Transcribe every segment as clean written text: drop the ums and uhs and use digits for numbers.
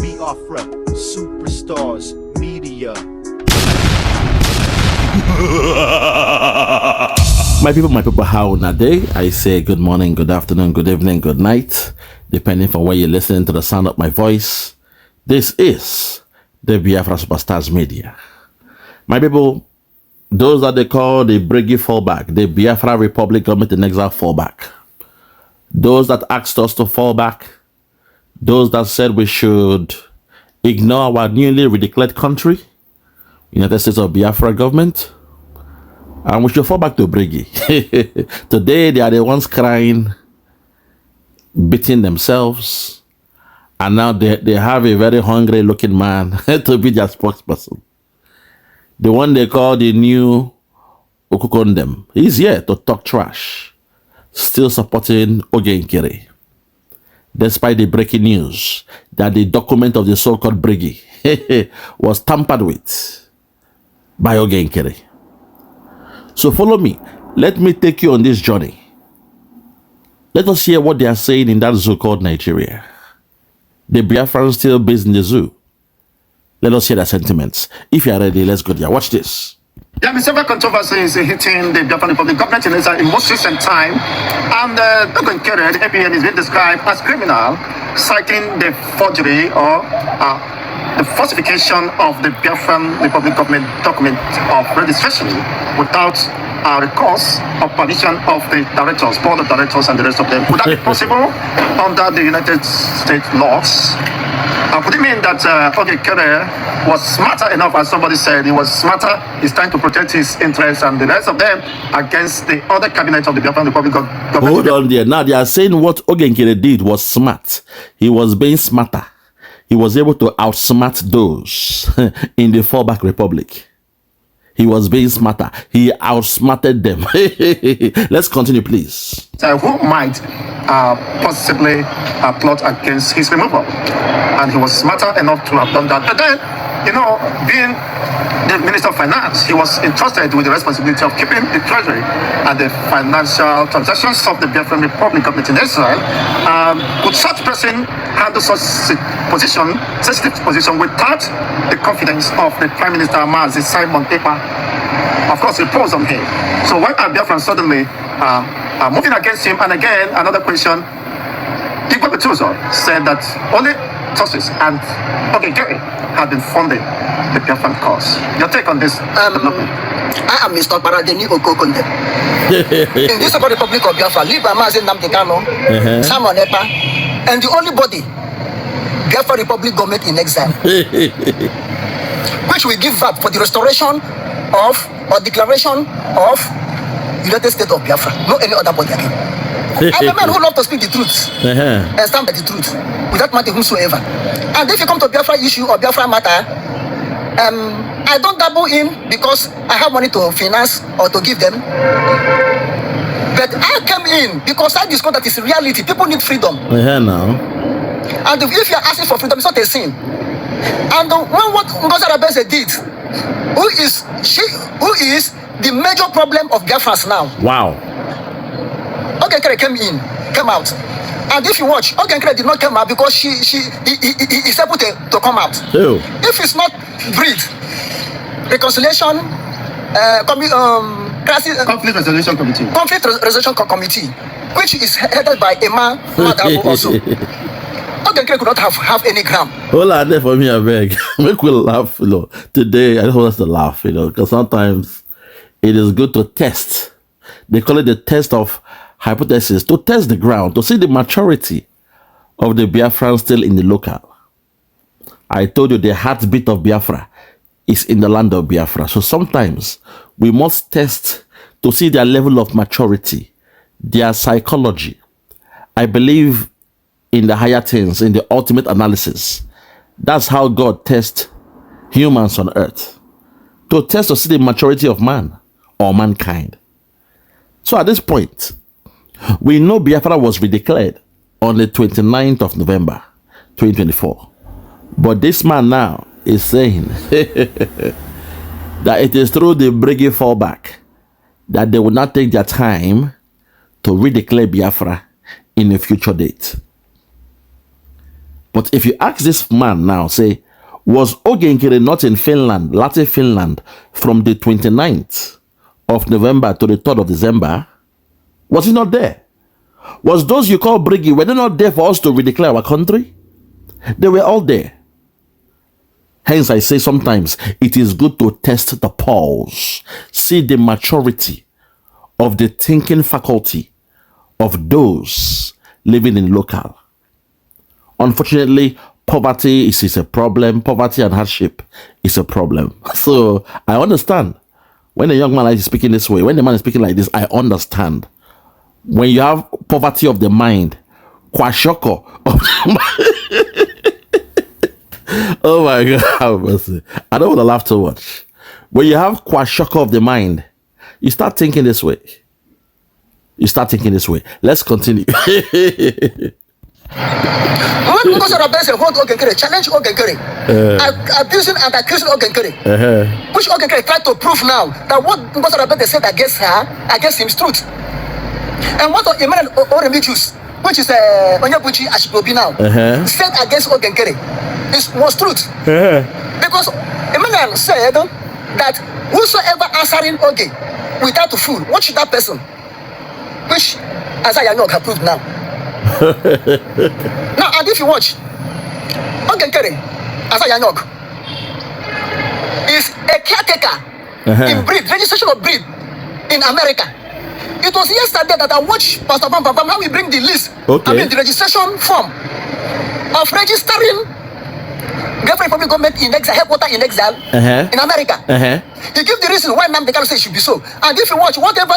We are from Superstars Media. My people, how on a day? I say good morning, good afternoon, good evening, good night, depending on where you're listening to the sound of my voice. This is the Biafra Superstars Media. My people, those that they call the Brgie fallback, the Biafra Republic Government in Exile fallback, those that asked us to fall back, those that said we should ignore our newly redeclared country, United States of Biafra government, and we should fall back to Brgie. Today, they are the ones crying, beating themselves, and now they have a very hungry looking man to be their spokesperson. The one they call the new Okukondem. He's here to talk trash, still supporting Oge Nkere, despite the breaking news that the document of the so-called Brgie was tampered with by Oge Nkere. So follow me. Let me take you on this journey. Let us hear what they are saying in that zoo called Nigeria. The Biafrans still based in the zoo. Let us hear their sentiments. If you are ready, let's go there. Watch this. There have been several controversies hitting the Biafran Republic government in most recent time, and Oge Nkere, the APN, is being described as criminal, citing the forgery or the falsification of the Biafran Republic government document of registration without recourse or permission of the directors, board of directors, and the rest of them. Would that be possible under the United States laws? Could it mean that Oge Nkere was smarter enough, as somebody said, he was smarter, he's trying to protect his interests and the rest of them against the other cabinet of the Biafran Republic government? Hold on there. Now they are saying what Oge Nkere did was smart. He was being smarter. He was able to outsmart those in the fallback republic. He was being smarter. He outsmarted them. Let's continue, please. Who might possibly plot against his removal? And he was smarter enough to have done that. But then, you know, being the Minister of Finance, he was entrusted with the responsibility of keeping the treasury and the financial transactions of the Biafran Republic government in Israel. Would such person handle such position, sensitive position, without the confidence of the Prime Minister Simon Ekpa? Of course, repose on him. So why are Biafran suddenly moving against him? And again, another question. WOTOWOTO said that only sources and Oge Nkere had been funding the Biafran cause. Your take on this? I am Mr. Baradeni Okokonde. In this Republic of Biafra, Liba Mazin Namdekano, Simon Ekpa, and the only body, Biafra Republic government in exile, which will give up for the restoration of or declaration of United States of Biafra. No any other body again. I'm a man who loves to speak the truth and stand by the truth without matter whomsoever. And if you come to Biafra issue or Biafra matter, I don't dabble in because I have money to finance or to give them. But I came in because I discovered that it's reality. People need freedom. Now. And if you're asking for freedom, it's not a sin. And when what Ngozi Orabueze did, who is the major problem of Biafrans now? Wow. Oge Nkere came out. And if you watch, Oge Nkere did not come out because he is able to come out. Ew. If it's not breed, reconciliation, Conflict Resolution Committee. Conflict Resolution Committee, which is headed by a man also. Oge Nkere could not have any gram. Hold on there for me, I beg. Make we laugh, you know. Today, I just want us to laugh, you know, because sometimes it is good to test. They call it the test of hypothesis, to test the ground, to see the maturity of the Biafran still in the local. I told you the heartbeat of Biafra is in the land of Biafra. So sometimes we must test to see their level of maturity, their psychology. I believe in the higher things, in the ultimate analysis. That's how God tests humans on earth. To test to see the maturity of man or mankind. So at this point, we know Biafra was redeclared on the 29th of November, 2024. But this man now is saying that it is through the Brgie fallback that they will not take their time to redeclare Biafra in a future date. But if you ask this man now, say, was Oge Nkere not in Finland, Latin Finland, from the 29th of November to the 3rd of December? Was he not there? Was those you call Brgie, were they not there for us to redeclare our country? They were all there. Hence, I say sometimes it is good to test the pulse, see the maturity of the thinking faculty of those living in local. Unfortunately, poverty is a problem. Poverty and hardship is a problem. So I understand when a young man is speaking this way, when the man is speaking like this, I understand. When you have poverty of the mind, kwashoko of the mind. Oh my God, I don't want to laugh too much. When you have kwashoko of the mind, you start thinking this way. You start thinking this way. Let's continue. When Ngozi Orabueze hold Oge Nkere, challenge Oge Nkere, abusing and accusing Oge Nkere, which Oge Nkere tried to prove now that what Ngozi Orabueze said against her, against him is truth. And what Emmanuel Oremichus, which is Onyebuchi Ashikobi now, said against Oge Nkere was truth. Because Emmanuel said that whosoever answering Oge without a fool, watch that person, which Isaiah Nok approved now. Now, and if you watch, Oge Nkere, Isaiah Nok, is a caretaker in breed, registration of breed in America. It was yesterday that I watched Pastor Bam how we bring the list, the registration form of registering Biafran Republic government in exile, headquarters in exile in America. He gave the reason why Nnamdi Kanu said it should be so. And if you watch, whatever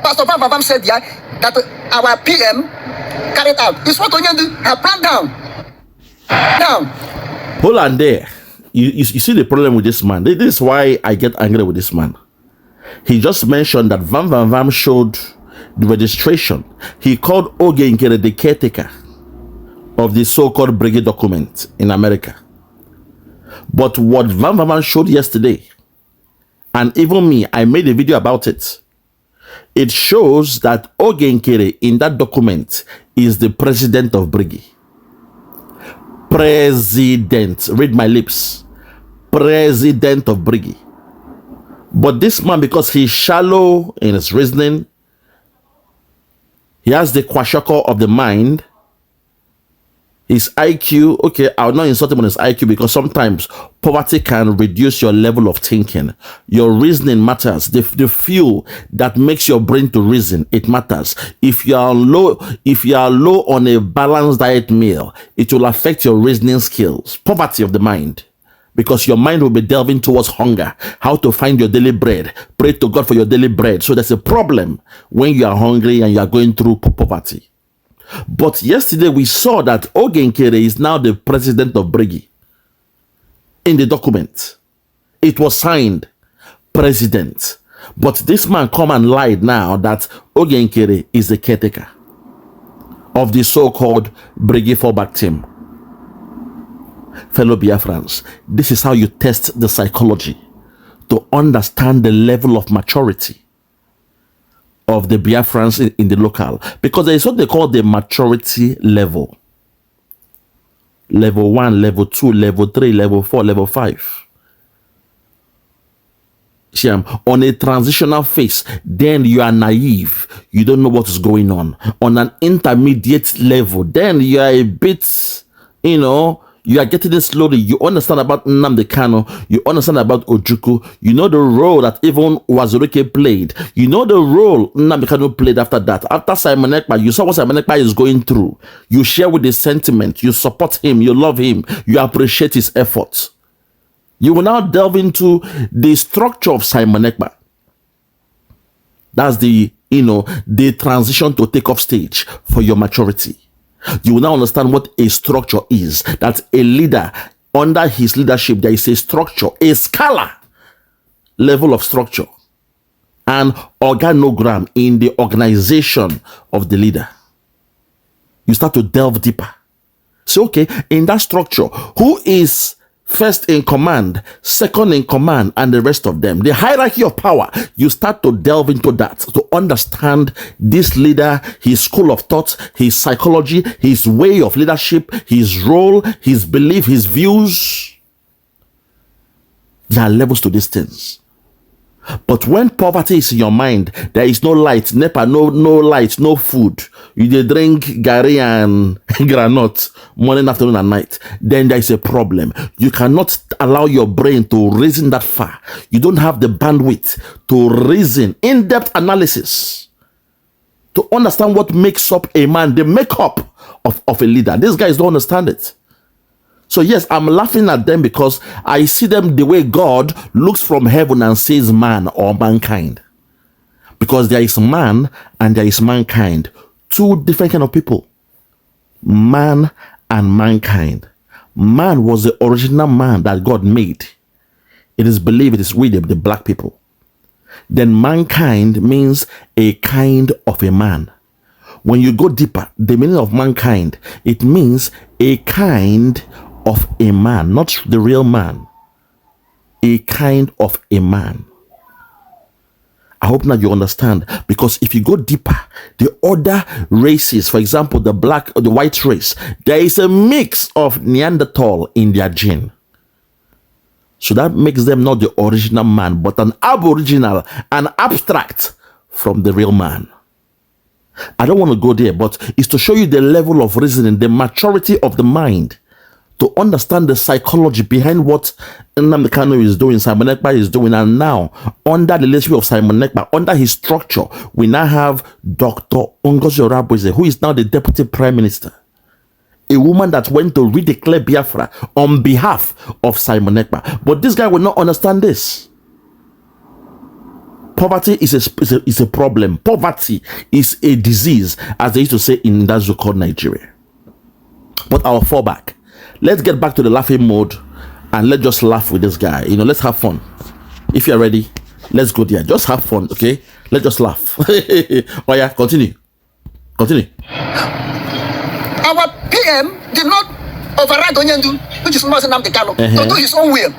Pastor Bam said here, that our PM carried out, is what Onyendu have planned down. Now, hold on there. You see the problem with this man. This is why I get angry with this man. He just mentioned that Vam showed the registration. He called Oge Nkere the caretaker of the so-called Brgie document in America. But what Vam showed yesterday, and even me, I made a video about it. It shows that Oge Nkere in that document is the president of Brgie. President, read my lips. President of Brgie. But this man, because he's shallow in his reasoning, he has the kwashoko of the mind. His IQ, okay, I'll not insult him on his IQ because sometimes poverty can reduce your level of thinking. Your reasoning matters. The fuel that makes your brain to reason, it matters. If you are low on a balanced diet meal, it will affect your reasoning skills. Poverty of the mind. Because your mind will be delving towards hunger, how to find your daily bread. Pray to God for your daily bread. So there's a problem when you are hungry and you are going through poverty. But yesterday we saw that Oge Nkere is now the president of Brgie. In the document, it was signed president. But this man come and lied now that Oge Nkere is the caretaker of the so-called Brgie fallback team. Fellow Biafrans, this is how you test the psychology to understand the level of maturity of the Biafrans in the local. Because there is what they call the maturity level. Level 1, level 2, level 3, level 4, level 5. On a transitional phase, then you are naive. You don't know what is going on. On an intermediate level, then you are a bit, you are getting it slowly. You understand about Nnamdi Kanu. You understand about Ojukwu. You know the role that even Wazuruke played. You know the role Nnamdi Kanu played after that. After Simon Ekpa, you saw what Simon Ekpa is going through. You share with his sentiment. You support him. You love him. You appreciate his efforts. You will now delve into the structure of Simon Ekpa. That's the transition to take off stage for your maturity. You will now understand what a structure is. That a leader, under his leadership, there is a structure, a scala level of structure, and organogram in the organization of the leader. You start to delve deeper. So, okay, in that structure, who is first in command, second in command, and the rest of them. The hierarchy of power, you start to delve into that to understand this leader, his school of thought, his psychology, his way of leadership, his role, his belief, his views. There are levels to these things. But when poverty is in your mind, there is no light, NEPA, no light, no food. You dey drink gari and granite morning, afternoon, and night. Then there is a problem. You cannot allow your brain to reason that far. You don't have the bandwidth to reason in-depth analysis to understand what makes up a man, the makeup of a leader. These guys don't understand it. So yes, I'm laughing at them because I see them the way God looks from heaven and sees man or mankind. Because there is man and there is mankind. Two different kind of people. Man and mankind. Man was the original man that God made. It is believed it is we, the black people. Then mankind means a kind of a man. When you go deeper, the meaning of mankind, it means a kind of a man, not the real man. A kind of a man. I hope now you understand, because if you go deeper, the other races, for example, the black or the white race, there is a mix of Neanderthal in their gene. So that makes them not the original man, but an aboriginal, an abstract from the real man. I don't want to go there, but it's to show you the level of reasoning, the maturity of the mind, to understand the psychology behind what Nnamdi Kanu is doing, Simon Ekpa is doing. And now, under the leadership of Simon Ekpa, under his structure, we now have Dr. Ngozi Orabueze, who is now the Deputy Prime Minister. A woman that went to redeclare Biafra on behalf of Simon Ekpa. But this guy will not understand this. Poverty is a problem. Poverty is a disease, as they used to say in that zoo called Nigeria. But I'll fall back. Let's get back to the laughing mode and let's just laugh with this guy. You know, let's have fun. If you're ready, let's go there. Just have fun, okay? Let's just laugh. Oh yeah, continue. Continue. Our PM did not override Onyendu, which is Mazi Nnamdi Kanu, to do his own will.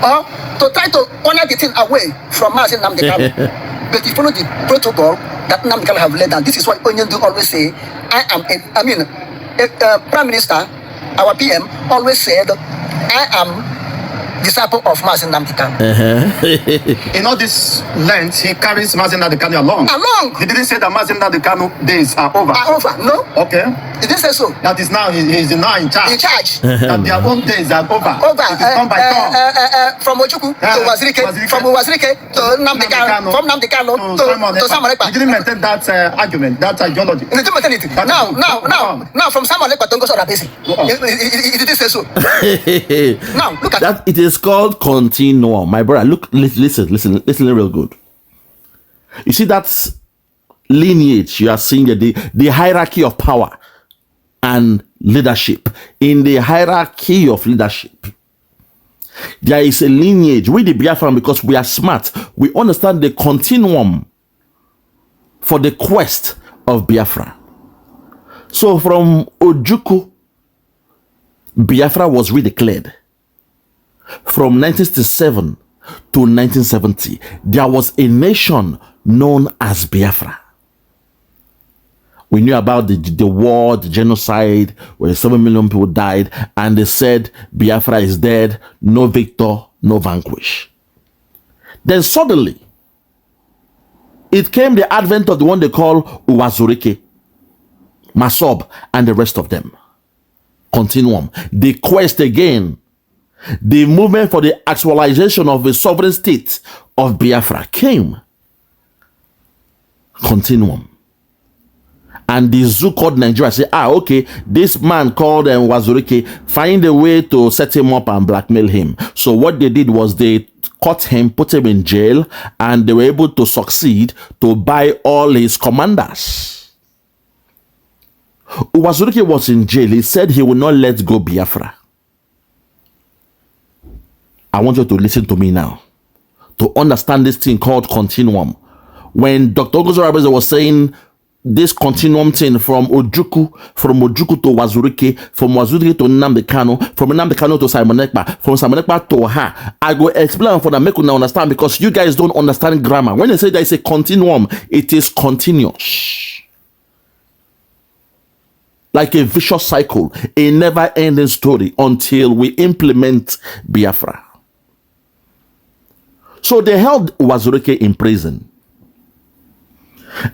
Or to try to honor the thing away from Mazi Nnamdi Kanu. But he followed the protocol that Nnamdi Kanu have laid down. This is why Onyendu always say, Prime Minister, our PM always said, I am disciple of Mazi Nnamdi Kanu. In all this length, he carries Mazi Nnamdi Kanu along. Along. He didn't say that Mazi Nnamdi Kanu days are over. Are over, no? Okay. He didn't say so. That is now, he's now in charge. In charge. That their own days are over. Over. It is come by turn. From Akachukwu to Wazirike, from Wazirike to Nnamdi Kanu, from Nnamdi Kanu to Simon Ekpa. You didn't maintain that argument, that ideology. He didn't maintain it. Now, from Simon Ekpa to Ngozi Orabueze. He didn't say so. Now, look at that. It is called continuum. My brother, look, listen real good. You see that lineage you are seeing, the hierarchy of power and leadership. In the hierarchy of leadership, there is a lineage. We the Biafran, because we are smart, we understand the continuum for the quest of Biafra. So from Ojukwu, Biafra was redeclared. From 1967 to 1970, there was a nation known as Biafra. We knew about the war, the genocide, where 7 million people died, and they said Biafra is dead, no victor, no vanquish. Then suddenly, it came the advent of the one they call Uwazurike, Masob, and the rest of them. Continuum. The quest again. The movement for the actualization of a sovereign state of Biafra came. Continuum. And the zoo called Nigeria say, okay, this man called Wazurike, find a way to set him up and blackmail him. So what they did was they caught him, put him in jail, and they were able to succeed to buy all his commanders. Wazurike was in jail. He said he will not let go Biafra. I want you to listen to me now to understand this thing called continuum. When Dr. Ngozi Orabueze was saying this continuum thing from Ojukwu to Wazurike, from Wazurike to Nnamdi Kanu, from Nnamdi Kanu to Simon Ekpa, from Simon Ekpa to her. I go explain for them, make you understand, because you guys don't understand grammar. When they say there is a continuum, it is continuous. Like a vicious cycle, a never-ending story until we implement Biafra. So they held Wazurike in prison.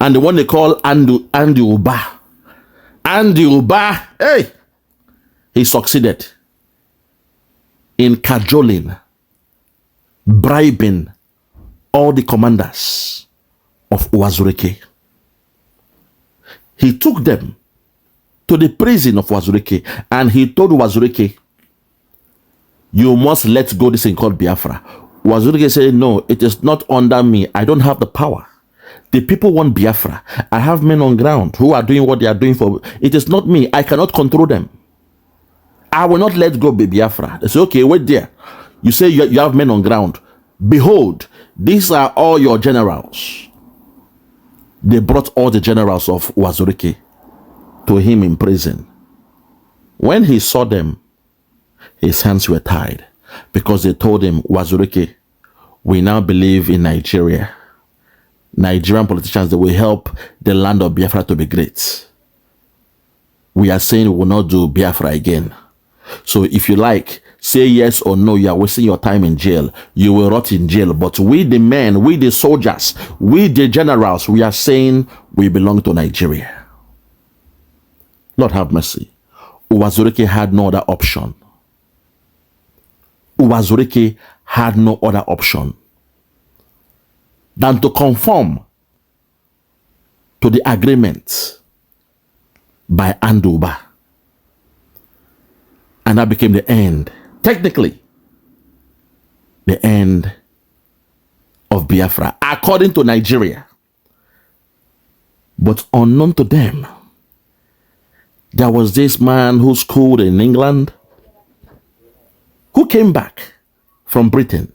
And the one they call Andy Uba. Andy Uba, hey, he succeeded in cajoling, bribing all the commanders of Wazurike. He took them to the prison of Wazurike and he told Wazurike, you must let go this thing called Biafra. Wazurike said, no, it is not under me. I don't have the power. The people want Biafra. I have men on ground who are doing what they are doing for. It is not me. I cannot control them. I will not let go Biafra. They say, okay, wait there. You say you have men on ground. Behold, these are all your generals. They brought all the generals of Wazurike to him in prison. When he saw them, his hands were tied because they told him, Wazurike, we now believe in Nigeria. Nigerian politicians, they will help the land of Biafra to be great. We are saying we will not do Biafra again. So if you like, say yes or no, you are wasting your time in jail. You will rot in jail. But we the men, we the soldiers, we the generals, we are saying we belong to Nigeria. Lord have mercy. Wazurike had no other option. Wazurike had no other option than to conform to the agreement by Anduba. And that became the end, technically, the end of Biafra, according to Nigeria. But unknown to them, there was this man who schooled in England, who came back from Britain,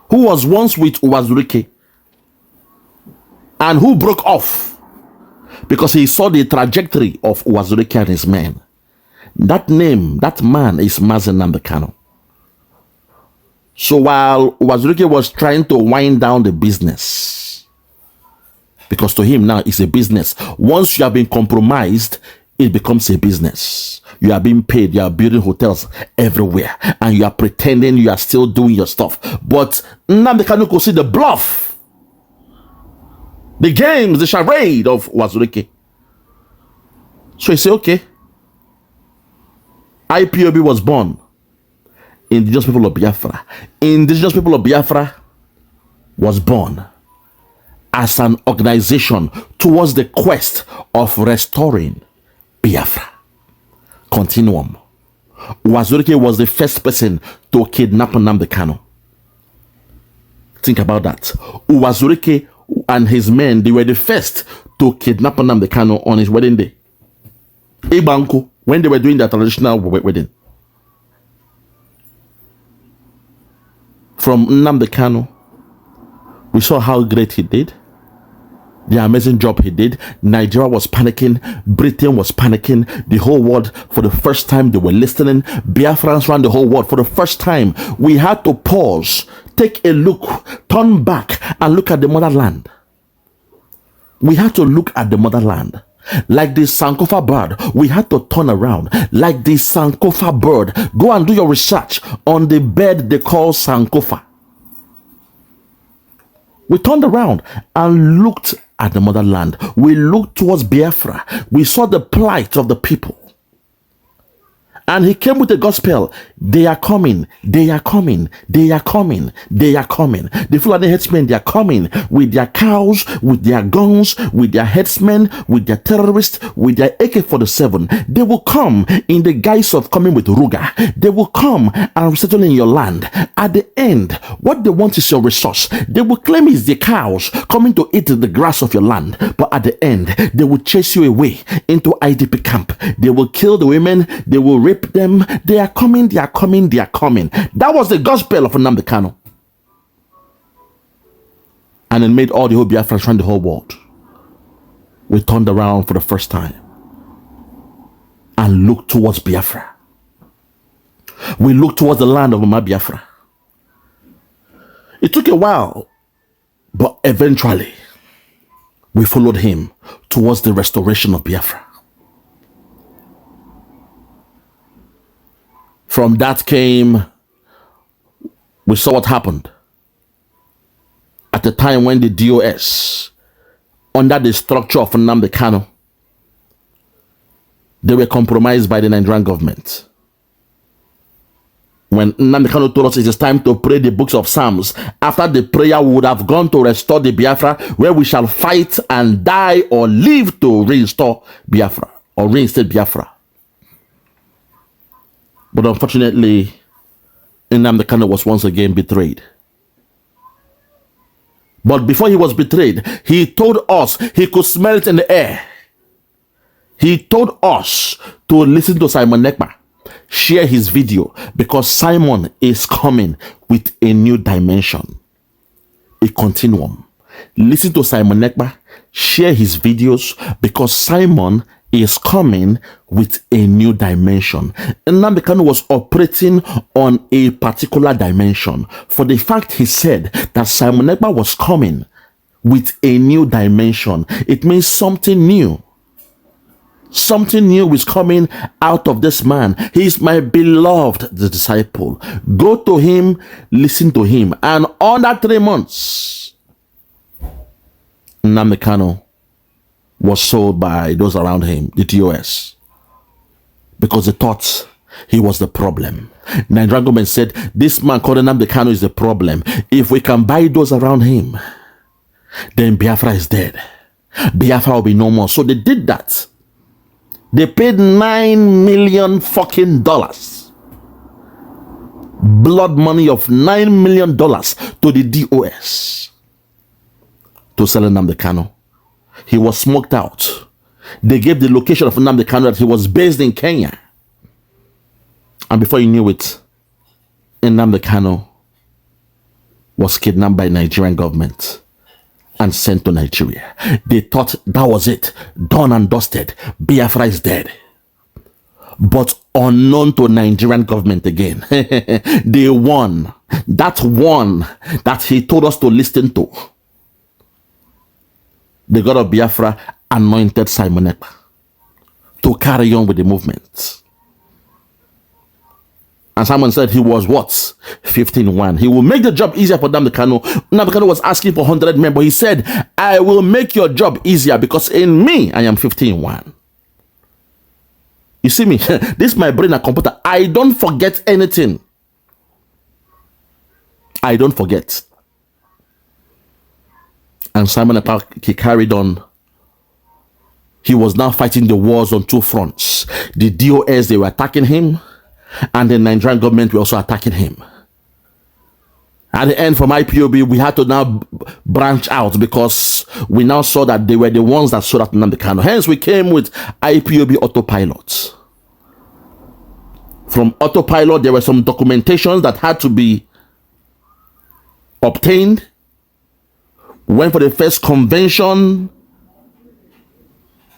who was once with Wazurike and who broke off because he saw the trajectory of Wazurike and his men. That name, that man is Mazi Nnamdi Kanu. So while Wazurike was trying to wind down the business, because to him now it's a business. Once you have been compromised, it becomes a business. You are being paid, you are building hotels everywhere, and you are pretending you are still doing your stuff. But Nnamdi Kanu could see the bluff, the games, the charade of Wazurike. So he said, okay, IPOB was born. Indigenous People of Biafra. Indigenous People of Biafra was born as an organization towards the quest of restoring Biafra. Continuum. Wazurike was the first person to kidnap Nnamdi Kanu. Think about that. Wazurike and his men, they were the first to kidnap Nnamdi Kanu on his wedding day. Ibanku, when they were doing their traditional wedding. From Nnamdi Kanu, we saw how great he did. The amazing job he did. Nigeria was panicking. Britain was panicking. The whole world, for the first time, they were listening. Biafrans ran the whole world. For the first time, we had to pause, take a look, turn back, and look at the motherland. We had to look at the motherland. Like the Sankofa bird, we had to turn around. Like the Sankofa bird, go and do your research on the bird they call Sankofa. We turned around and looked at the motherland. We looked towards Biafra. We saw the plight of the people. And he came with the gospel. They are coming. They are coming. They are coming. They are coming. The Fulani headsmen, they are coming with their cows, with their guns, with their headsmen, with their terrorists, with their AK-47. They will come in the guise of coming with Ruga. They will come and settle in your land. At the end, what they want is your resource. They will claim it's the cows coming to eat the grass of your land. But at the end, they will chase you away into IDP camp. They will kill the women. They will rape them. They are coming, they are coming, they are coming. That was the gospel of Nnamdi Kanu. And it made all the whole Biafrans run the whole world. we turned around for the first time and looked towards Biafra. We looked towards the land of Mama Biafra. It took a while, but eventually we followed him towards the restoration of Biafra. From that came, we saw what happened at the time when the DOS, under the structure of Nnamdi Kanu, they were compromised by the Nigerian government. When Nnamdi Kanu told us it is time to pray the books of Psalms, after the prayer we would have gone to restore the Biafra, where we shall fight and die or live to restore Biafra or reinstate Biafra. But unfortunately, Nnamdi Kanu was once again betrayed. But before he was betrayed, he told us he could smell it in the air. He told us to listen to Simon Ekpa, share his video, because Simon is coming with a new dimension, a continuum. Listen to Simon Ekpa, share his videos, because Simon is coming with a new dimension. Nnamdi Kanu was operating on a particular dimension. For the fact he said that Simon Ekpa was coming with a new dimension, it means something new. Something new is coming out of this man. He is my beloved disciple. Go to him, listen to him. And under 3 months, Nnamdi Kanu was sold by those around him, the TOS, because they thought he was the problem. Nigerian government said, this man called Nnamdi Kanu is the problem. If we can buy those around him, then Biafra is dead. Biafra will be no more. So they did that. They paid $9 million fucking dollars. Blood money of $9 million to the DOS to sell Nnamdi Kanu. He was smoked out. They gave the location of Nnamdi Kanu that he was based in Kenya. And before you knew it, Nnamdi Kanu was kidnapped by Nigerian government and sent to Nigeria. They thought that was it. Done and dusted. Biafra is dead. But unknown to Nigerian government again, they won. That one that he told us to listen to. The God of Biafra anointed Simon Ekpa to carry on with the movement. And Simon said he was what? 15-1. He will make the job easier for Nnamdi Kanu. Nnamdi Kanu was asking for 100 men, but he said, I will make your job easier because in me, I am 15-1. You see me? This is my brain and computer. I don't forget anything. I don't forget. And Simon Ekpa, he carried on. He was now fighting the wars on two fronts. The DOS, they were attacking him, and the Nigerian government were also attacking him. At the end, from IPOB, we had to now branch out because we now saw that they were the ones that sold out Nnamdi Kanu. Hence, we came with IPOB autopilot. From autopilot, there were some documentations that had to be obtained. Went for the first convention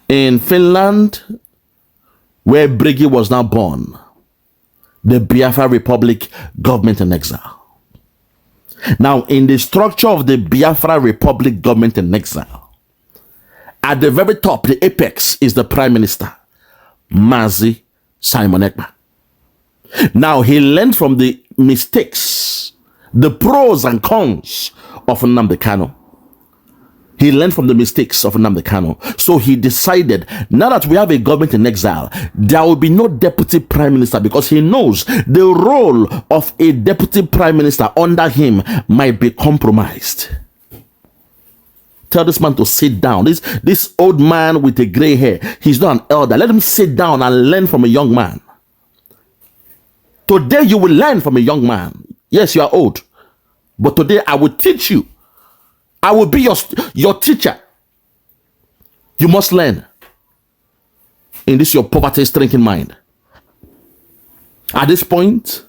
in Finland, where Brgie was now born. The Biafra Republic government in exile. Now, in the structure of the Biafra Republic government in exile, at the very top, the apex, is the Prime Minister, Mazi Simon Ekpa. Now, he learned from the mistakes, the pros and cons of Nnamdi Kanu. He learned from the mistakes of Nnamdi Kanu. So he decided, now that we have a government in exile, there will be no deputy prime minister because he knows the role of a deputy prime minister under him might be compromised. Tell this man to sit down. This old man with the gray hair, he's not an elder. Let him sit down and learn from a young man. Today you will learn from a young man. Yes, you are old. But today I will teach you. I will be your teacher. You must learn in this your poverty-stricken mind. At this point,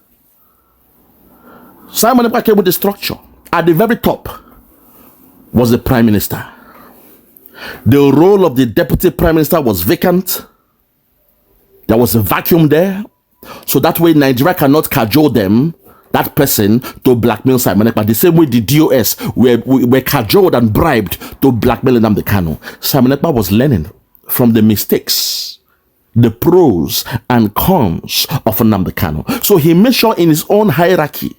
Simon Ekpa came with the structure. At the very top was the Prime Minister. The role of the deputy prime minister was vacant. There was a vacuum there. So that way Nigeria cannot cajole them, that person, to blackmail Simon Ekpa. The same way the DOS were cajoled and bribed to blackmail Nnamdi Kanu. Simon Ekpa was learning from the mistakes, the pros and cons of Nnamdi Kanu. So he made sure in his own hierarchy,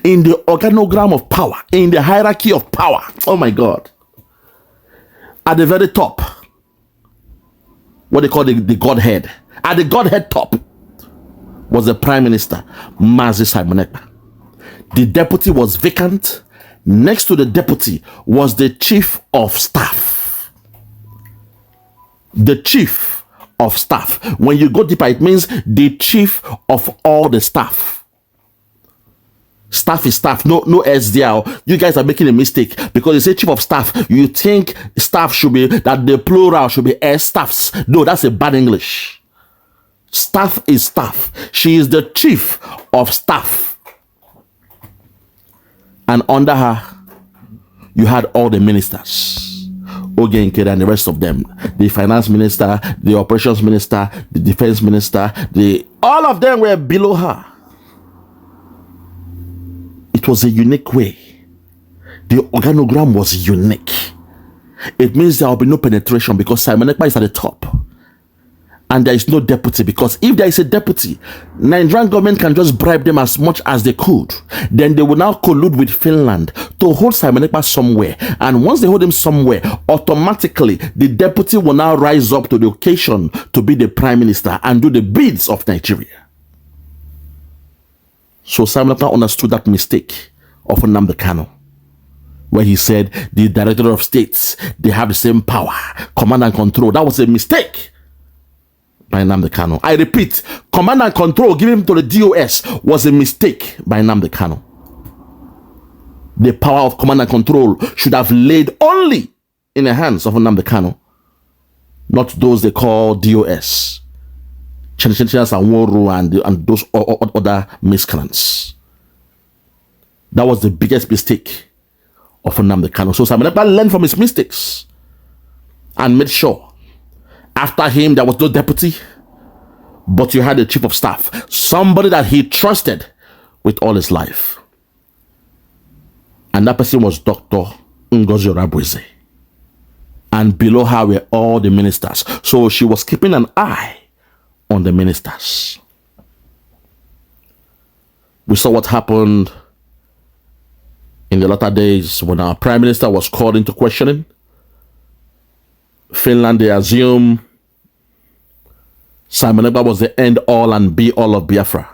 in the organogram of power, in the hierarchy of power, oh my God, at the very top, what they call the Godhead, at the Godhead top was the Prime Minister, Mazi Simon Ekpa. The deputy was vacant. Next to the deputy was the Chief of Staff. The Chief of Staff. When you go deeper, it means the Chief of all the staff. Staff is staff, no SDL. You guys are making a mistake because you say Chief of Staff. You think staff should be, that the plural should be air staffs. No, that's a bad English. Staff is staff. She is the Chief of Staff. And under her, you had all the ministers, Oge Nkere and the rest of them. The finance minister, the operations minister, the defense minister, all of them were below her. It was a unique way. The organogram was unique. It means there will be no penetration because Simon Ekpa is at the top. And there is no deputy, because if there is a deputy, Nigerian government can just bribe them as much as they could. Then they will now collude with Finland to hold Simon Ekpa somewhere. And once they hold him somewhere, automatically the deputy will now rise up to the occasion to be the prime minister and do the bids of Nigeria. So Simon Ekpa understood that mistake of Nnamdi Kanu, where he said the Director of States, they have the same power, command and control. That was a mistake by Nnamdi Kanu. I repeat, command and control given to the DOS was a mistake by Nnamdi Kanu. The power of command and control should have laid only in the hands of Nnamdi Kanu, not those they call DOS. And those other miscreants. That was the biggest mistake of Nnamdi Kanu. So Simon Ekpa learned from his mistakes and made sure after him there was no deputy, but you had a Chief of Staff, somebody that he trusted with all his life. And that person was Dr. Ngozi Orabueze. And below her were all the ministers. So she was keeping an eye on the ministers. We saw what happened in the latter days when our prime minister was called into questioning. Finland, they assume Simon Ekpa was the end all and be all of Biafra.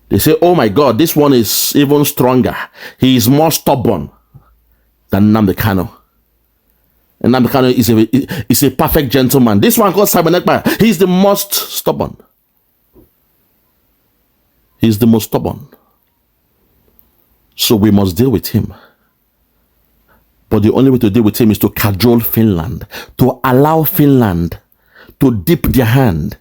They say, oh my God, this one is even stronger. He is more stubborn than Nnamdi Kanu. And Nnamdi Kanu is a perfect gentleman. This one called Simon Ekpa, he's the most stubborn. He's the most stubborn. So we must deal with him. But the only way to deal with him is to cajole Finland, to allow Finland to dip their hand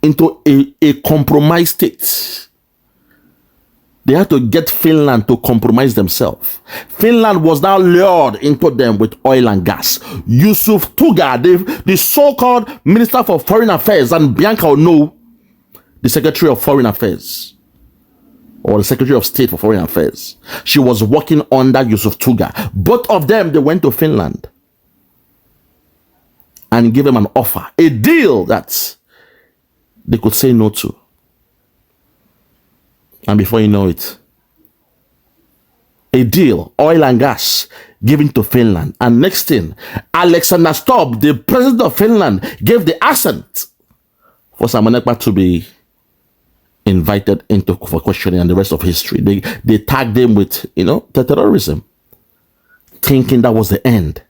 into a compromised state. They had to get Finland to compromise themselves. Finland was now lured into them with oil and gas. Yusuf Tuga, the so-called Minister for Foreign Affairs, and Bianca Ono, the Secretary of Foreign Affairs, or the Secretary of State for Foreign Affairs. She was working under Yusuf Tuga. Both of them, they went to Finland and gave them an offer, a deal that they could say no to. And before you know it, a deal, oil and gas, given to Finland. And next thing, Alexander Stubb, the president of Finland, gave the assent for Simon Ekpa to be invited into for questioning and the rest of history. They tagged him with, terrorism, thinking that was the end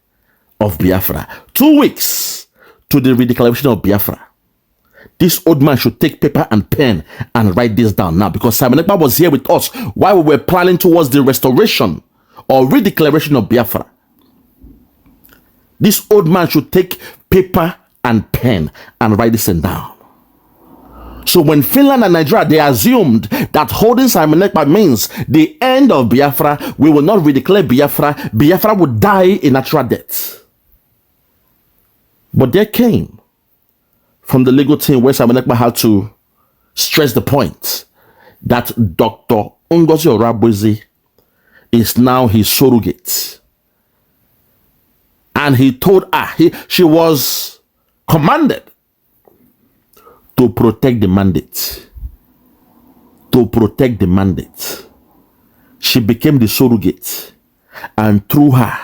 of Biafra. 2 weeks to the Redeclaration of Biafra. This old man should take paper and pen and write this down now, because Simon Ekpa was here with us while we were planning towards the restoration or redeclaration of Biafra. This old man should take paper and pen and write this thing down. So when Finland and Nigeria, they assumed that holding Simon Ekpa means the end of Biafra, we will not redeclare Biafra, Biafra would die a natural death. But there came from the legal team where Simon Ekpa had to stress the point that Dr. Ngozi Orabueze is now his surrogate. And he told her, she was commanded to protect the mandate. To protect the mandate. She became the surrogate. And through her,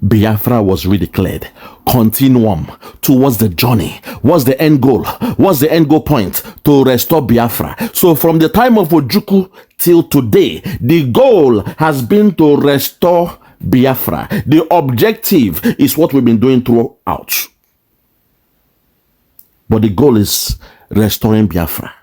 Biafra was redeclared. Continuum towards the journey. What's the end goal? What's the end goal point? To restore Biafra. So from the time of Ojukwu till today, the goal has been to restore Biafra. The objective is what we've been doing throughout. But the goal is restoring Biafra.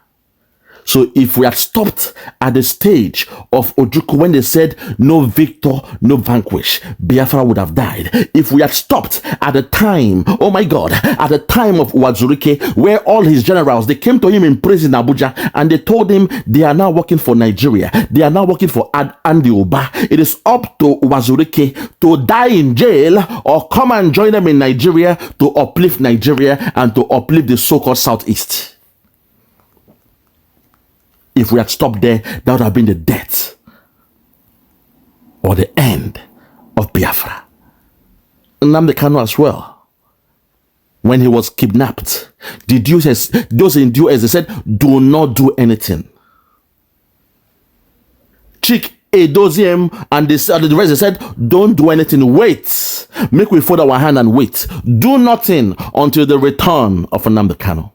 So if we had stopped at the stage of Ojukwu when they said no victor, no vanquish, Biafra would have died. If we had stopped at the time, oh my God, at the time of Wazurike, where all his generals, they came to him in prison in Abuja and they told him they are now working for Nigeria. They are now working for Andy Oba. It is up to Wazurike to die in jail or come and join them in Nigeria to uplift Nigeria and to uplift the so-called Southeast. If we had stopped there, that would have been the death or the end of Biafra. Nnamdi Kanu as well. When he was kidnapped, those in US, they said, do not do anything. Chik Edoziem and the rest, they said, don't do anything, wait. Make we fold our hand and wait. Do nothing until the return of Nnamdi Kanu.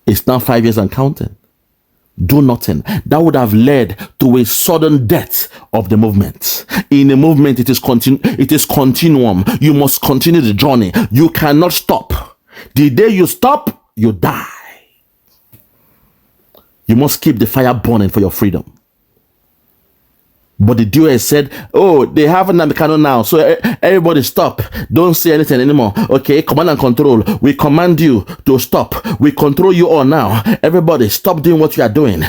It's now 5 years and counting. Do nothing. That would have led to a sudden death of the movement. In a movement, it is continuum. You must continue the journey. You cannot stop. The day you stop, you die. You must keep the fire burning for your freedom. But the DOS said, oh, they have Nnamdi Kanu now, so everybody stop. Don't say anything anymore. Okay, command and control. We command you to stop. We control you all now. Everybody stop doing what you are doing.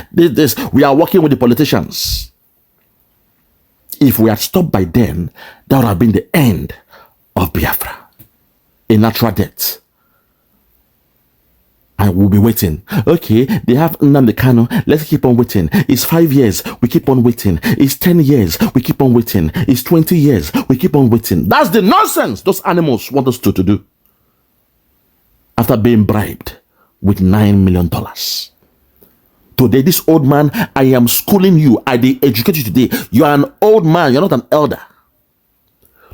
We are working with the politicians. If we had stopped by then, that would have been the end of Biafra. A natural death. And we'll be waiting. Okay, they have Nnamdi Kanu. Let's keep on waiting. It's 5 years. We keep on waiting. It's 10 years. We keep on waiting. It's 20 years. We keep on waiting. That's the nonsense those animals want us to do. After being bribed with $9 million. Today, this old man, I am schooling you. I educate you today. You are an old man. You're not an elder.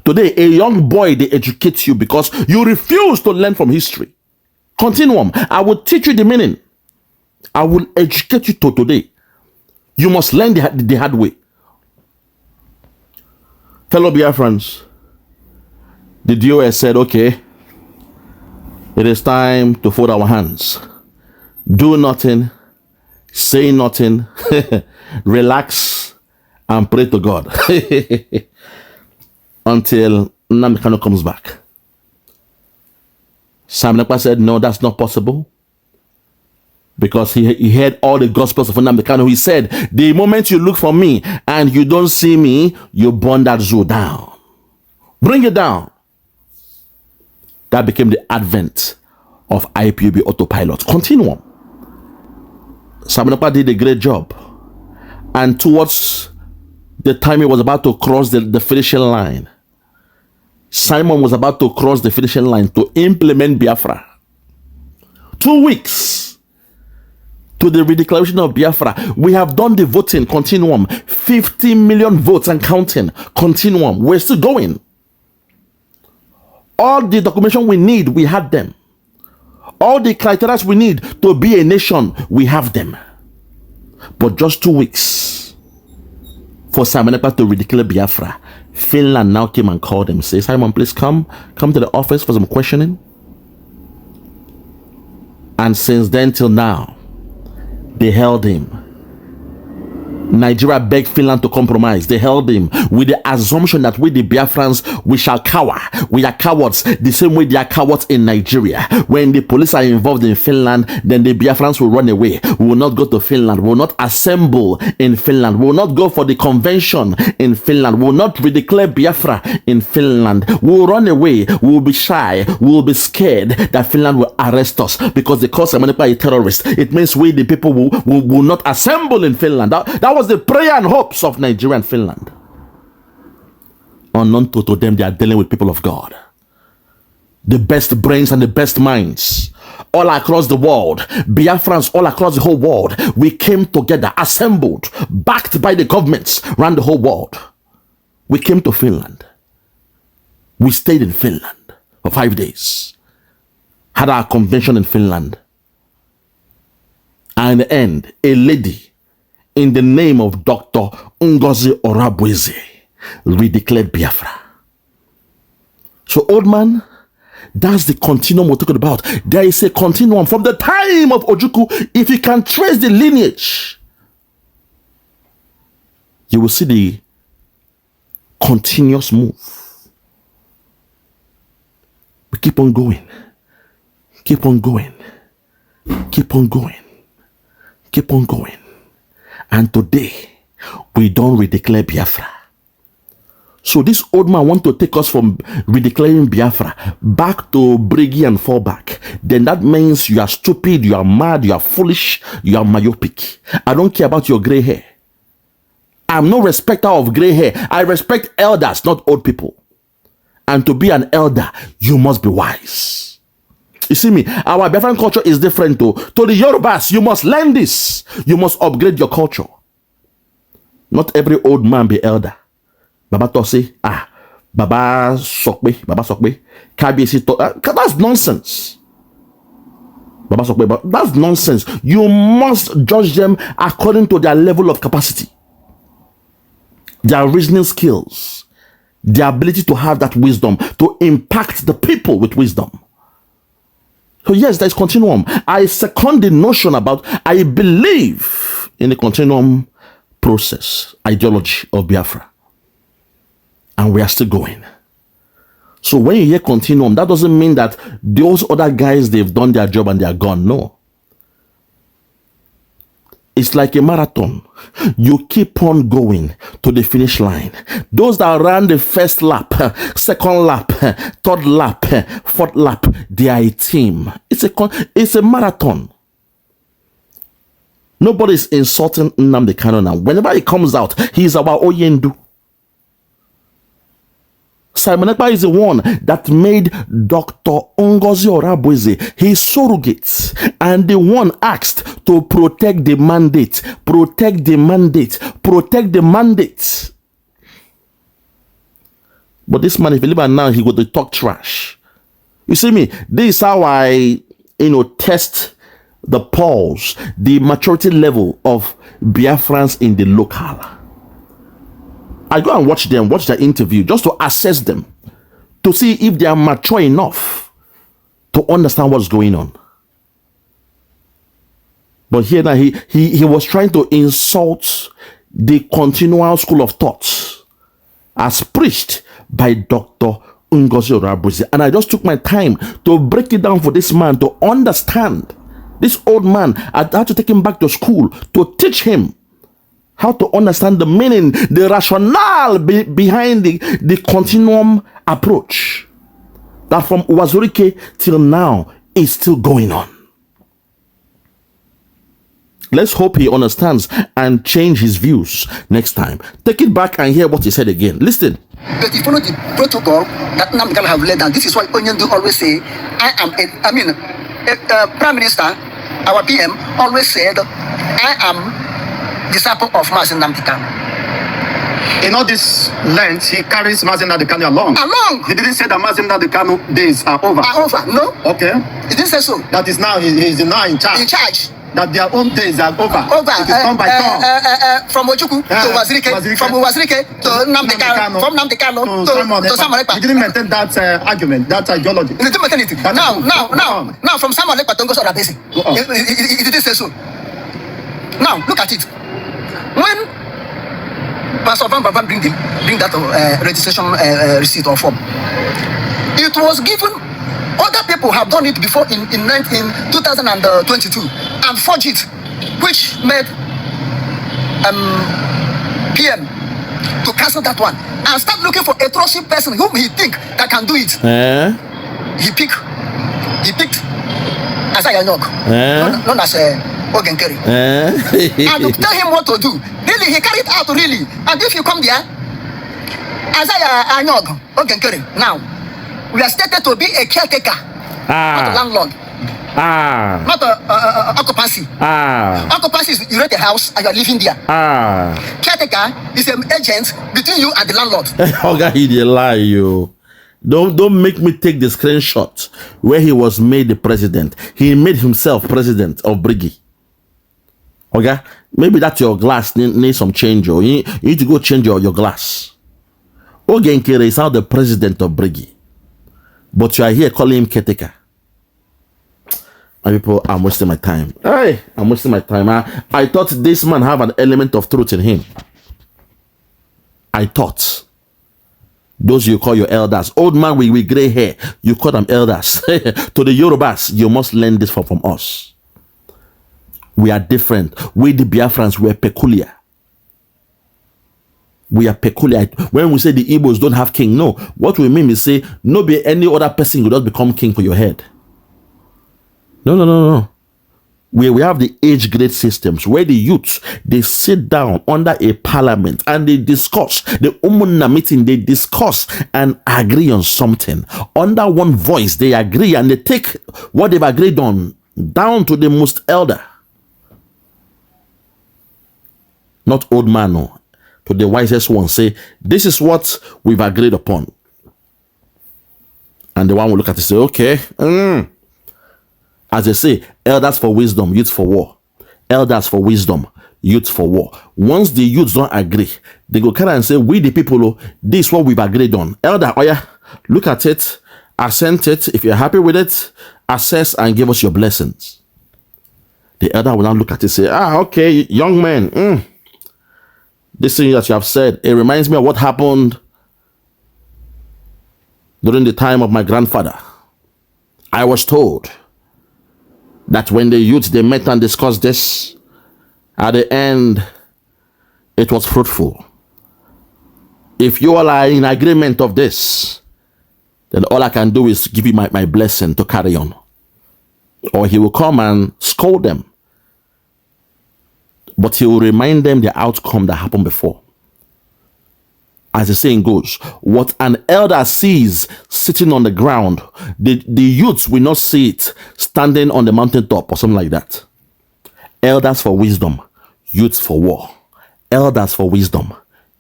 Today, a young boy, they educate you because you refuse to learn from history. Continuum. I will teach you the meaning. I will educate you to today. You must learn the hard way. Fellow Biafrans, the DOS said, okay, it is time to fold our hands. Do nothing, say nothing, relax, and pray to God until Nnamdi Kanu comes back. Simon Ekpa said, no, that's not possible. Because he heard all the gospels of Nnamdi Kanu. He said, the moment you look for me and you don't see me, you burn that zoo down. Bring it down. That became the advent of IPOB autopilot. Continuum. Simon Ekpa did a great job. And towards the time he was about to cross the finishing line, Simon was about to cross the finishing line to implement Biafra. 2 weeks to the redeclaration of Biafra. We have done the voting. Continuum. 50 million votes and counting. Continuum. We're still going. All the documentation we need, we had them. All the criteria we need to be a nation, we have them. But just 2 weeks for Simon Ekpa to redeclare Biafra, Finland now came and called him. Say, Simon, please come to the office for some questioning. And since then till now, they held him. Nigeria begged Finland to compromise. They held him with the assumption that we, the Biafrans, we shall cower. We are cowards the same way they are cowards in Nigeria. When the police are involved in Finland, then the Biafrans will run away. We will not go to Finland. We will not assemble in Finland. We will not go for the convention in Finland. We will not redeclare Biafra in Finland. We will run away. We will be shy. We will be scared that Finland will arrest us because they call Ekpa a terrorist. It means we, the people, will not assemble in Finland. That was the prayer and hopes of Nigeria and Finland. Unknown to them, they are dealing with people of God. The best brains and the best minds all across the world, Biafrans all across the whole world. We came together, assembled, backed by the governments around the whole world. We came to Finland. We stayed in Finland for 5 days. Had our convention in Finland. And in the end, a lady in the name of Dr. Ngozi Orabueze redeclared Biafra. So, old man, that's the continuum we're talking about. There is a continuum from the time of Ojukwu. If you can trace the lineage, you will see the continuous move. We keep on going, keep on going, keep on going, keep on going. And today, we don't redeclare Biafra. So this old man wants to take us from redeclaring Biafra back to Brgie and fall back. Then that means you are stupid, you are mad, you are foolish, you are myopic. I don't care about your gray hair. I'm no respecter of gray hair. I respect elders, not old people. And to be an elder, you must be wise. You see me, our Biafran culture is different to the Yorubas. You must learn this. You must upgrade your culture. Not every old man be elder. Baba Tosi, Baba Sokbe, Kabisi, that's nonsense. Baba Sokbe, that's nonsense. You must judge them according to their level of capacity, their reasoning skills, their ability to have that wisdom, to impact the people with wisdom. So yes, there is continuum. I second the notion about, I believe in the continuum process, ideology of Biafra. And we are still going. So when you hear continuum, that doesn't mean that those other guys, they've done their job and they are gone. No. It's like a marathon. You keep on going to the finish line. Those that ran the first lap, second lap, third lap, fourth lap, they are a team. It's a marathon. Nobody's insulting Nnamdi Kanu now. Whenever he comes out, he's about Oyendu. Simon Ekpa is the one that made Dr. Ngozi Orabueze his surrogate, and the one asked to protect the mandate, protect the mandate, protect the mandate. But this man, if you leave now, he go to talk trash. You see me, this is how I, test the pulse, the maturity level of Biafrans in the local. I go and watch them, watch their interview, just to assess them, to see if they are mature enough to understand what's going on. But here now, he was trying to insult the continual school of thought as preached by Dr. Ngozi Orabueze. And I just took my time to break it down for this man to understand. This old man, I had to take him back to school to teach him how to understand the meaning, the rationale behind the continuum approach that from Uwazurike till now is still going on. Let's hope he understands and change his views next time. Take it back and hear what he said again. Listen. But if you follow the protocol that Nnamdi Kanu have laid down, this is why Onyendu always say, Prime Minister, our PM, always said, I am disciple of Mazi Nnamdi Kanu. In all this length, he carries Mazi Nnamdi Kanu along. He didn't say that Mazi Nnamdi Kanu days are over. Are over, no? Okay. He didn't say so. That is now, he's now in charge. In charge. That their own days are over. It is turn by turn. From Ojukwu to Wazirike, from Wazirike to Nnamdi Kanu, from Nnamdi Kanu to Simon Ekpa. He didn't maintain that argument, that ideology. He didn't maintain it. Now, from Simon Ekpa to Ngozi Orabueze. He didn't say so. Now, look at it. When Pastor Van bring that registration receipt or form. It was given. Other people have done it before in 2022 and forged it, which made PM to cancel that one and start looking for a trusted person whom he think that can do it. He picked Isaiah Nyog, known as Oge Nkere. And to tell him what to do. Really, he carried out really. And if you come there, Isaiah Nyog, Oge Nkere, now we are stated to be a caretaker, not a landlord. Not occupancy. Occupancy is you rent a house and you are living there. Caretaker is an agent between you and the landlord. Okay, he did lie, you. Don't make me take the screenshot where he was made the president. He made himself president of Brgie. Okay, maybe that your glass needs some change, or you need to go change your glass. Oge Nkere is now the president of Brgie, but you are here calling him caretaker. And people, I'm wasting my time. Hey, I'm wasting my time. I thought this man have an element of truth in him. I thought. Those you call your elders. Old man with gray hair, you call them elders. To the Yorubas, you must learn this from us. We are different. We the Biafrans, we are peculiar. We are peculiar. When we say the Igbos don't have king, no. What we mean is say, no be any other person will just become king for your head. No. We have the age grade systems where the youths, they sit down under a parliament and they discuss, the Umunna meeting, they discuss and agree on something. Under one voice, they agree and they take what they've agreed on down to the most elder. Not old man, no. To the wisest one, say, this is what we've agreed upon. And the one will look at it and say, okay, as they say, elders for wisdom, youth for war. Elders for wisdom, youth for war. Once the youths don't agree, they go carry and say, we the people, this is what we've agreed on. Elder, oh yeah, look at it, assent it. If you're happy with it, assess and give us your blessings. The elder will now look at it and say, okay, young man, this thing that you have said, it reminds me of what happened during the time of my grandfather. I was told that when the youth, they met and discussed this, at the end, it was fruitful. If you all are in agreement of this, then all I can do is give you my blessing to carry on. Or he will come and scold them. But he will remind them the outcome that happened before. As the saying goes, what an elder sees sitting on the ground, the youths will not see it standing on the mountaintop or something like that. Elders for wisdom, youths for war. Elders for wisdom,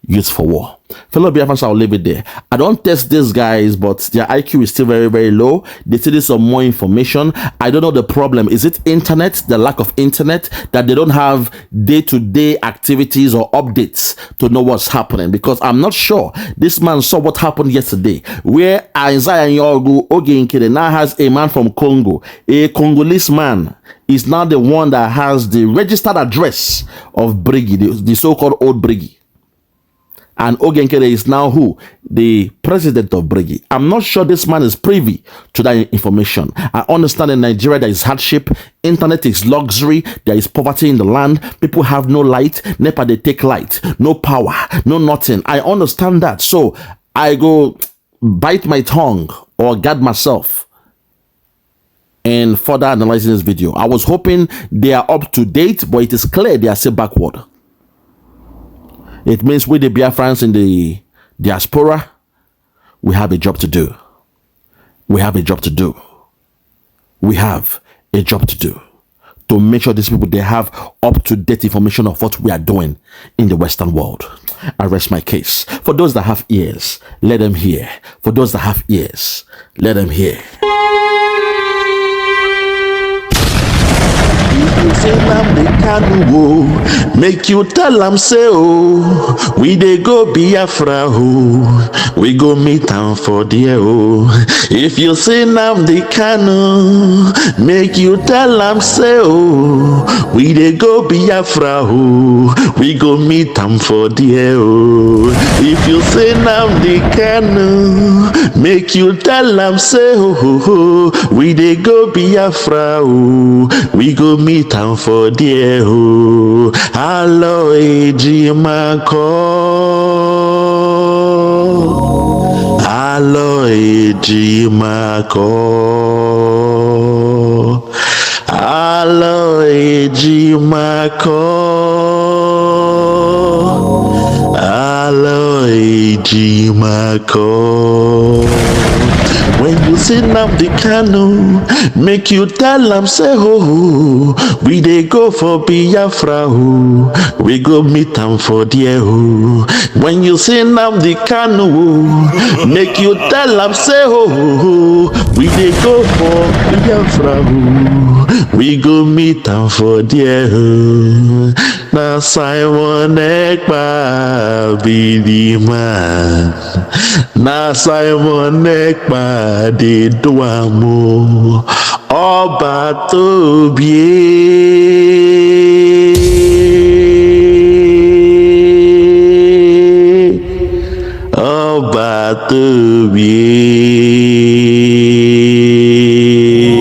youths for war. Fellow Biafrans, I'll leave it there. I don't test these guys, but their IQ is still very, very low. They still need some more information. I don't know the problem. Is it internet, the lack of internet, that they don't have day-to-day activities or updates to know what's happening? Because I'm not sure. This man saw what happened yesterday, where Isaiah Nyog, Oge Nkere now has a man from Congo, a Congolese man, is now the one that has the registered address of Brgie, the so-called old Brgie. And Oge Nkere is now who? The president of Brgie. I'm not sure this man is privy to that information. I understand in Nigeria there is hardship, internet is luxury, there is poverty in the land, people have no light, NEPA they take light, no power, no nothing. I understand that. So I go bite my tongue or guard myself and further analyzing this video. I was hoping they are up to date, but it is clear they are still backward. It means we the Biafrans in the diaspora, we have a job to do. We have a job to do. We have a job to do to make sure these people, they have up-to-date information of what we are doing in the Western world. I rest my case. For those that have ears, let them hear. For those that have ears, let them hear. Kanu, make you tell am say oh, we dey go Biafra oh, we go meet am for there oh. If you see Nnamdi Kanu, make you tell am say oh, we dey go Biafra oh, we go meet am for there oh. If you see Nnamdi Kanu, make you tell am say oh, we dey go Biafra oh, we go meet am for there oh. Alo ejimako, alo ejimako, alo ejimako, alo ejimako. When you see Nnamdi Kanu, make you tell am say oh, we dey go for Biafra oh, we go meet am for there oh. When you see Nnamdi Kanu, make you tell am say oh, we dey go for Biafra oh, we go meet am for there oh. Na Simon Ekpa be the man. Na Simon Ekpa dey do am o, ọba tó bíé. Ọba tó bíé.